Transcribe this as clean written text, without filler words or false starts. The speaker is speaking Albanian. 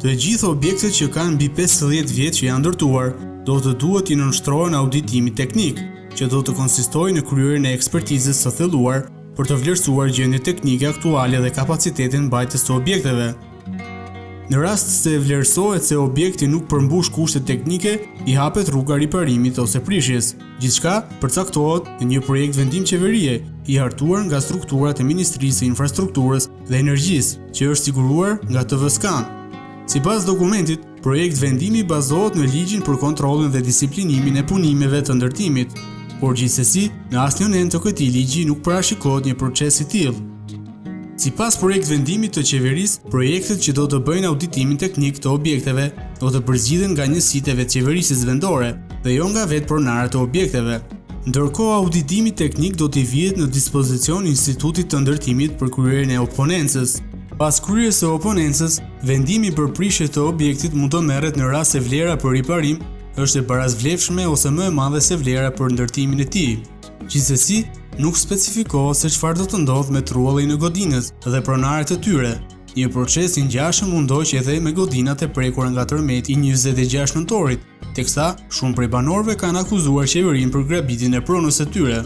Të gjithë objektet që kanë mbi 50 vjet që janë ndërtuar, duhet i nënshtrohen auditimit teknik, që do të konsistojë në kryerjen e ekspertizës së thelluar për të vlerësuar gjendjen teknike aktuale dhe kapacitetin mbajtës të objekteve. Në rast se vlerësohet se objekti nuk përmbush kushtet teknike, i hapet rruga riparimit ose prishjes. Gjithçka përcaktohet në një projekt-vendim qeverie, i hartuar nga strukturat e Ministrisë së Infrastrukturës dhe Energjisë, që është siguruar nga kanë. Sipas dokumentit, projekt-vendimi bazohet në ligjin për kontrollin dhe disiplinimin e punimeve të ndërtimit, por gjithsesi, në asnjë enë të këtij ligji nuk parashikohet një proces i tillë. Sipas projekt-vendimit të qeverisë, projektet që do të bëjnë auditimin teknik të objekteve do të përzgjidhen nga njësitë e vetëqeverisjes vendore dhe jo nga vetë pronarët e objekteve. Ndërkohë, auditimi teknik do t'i vihet në dispozicion Institutit të Ndërtimit për kryerjen e oponencës. Pas kryerjes së oponencës, vendimi për prishje të objektit mund të merret në rast se vlera për riparim është e barazvlefshme ose më e madhe se vlera për ndërtimin e tij. Gjithsesi, nuk specifikohet se çfarë do të ndodhë me trullin në Godinat dhe pronarët e tyre. Një proces i ngjashëm mundohej edhe me Godinat e prekura nga tërmeti i 26 nëntorit, teksa shumë prej banorëve kanë akuzuar qeverinë për grabitjen e pronës së tyre.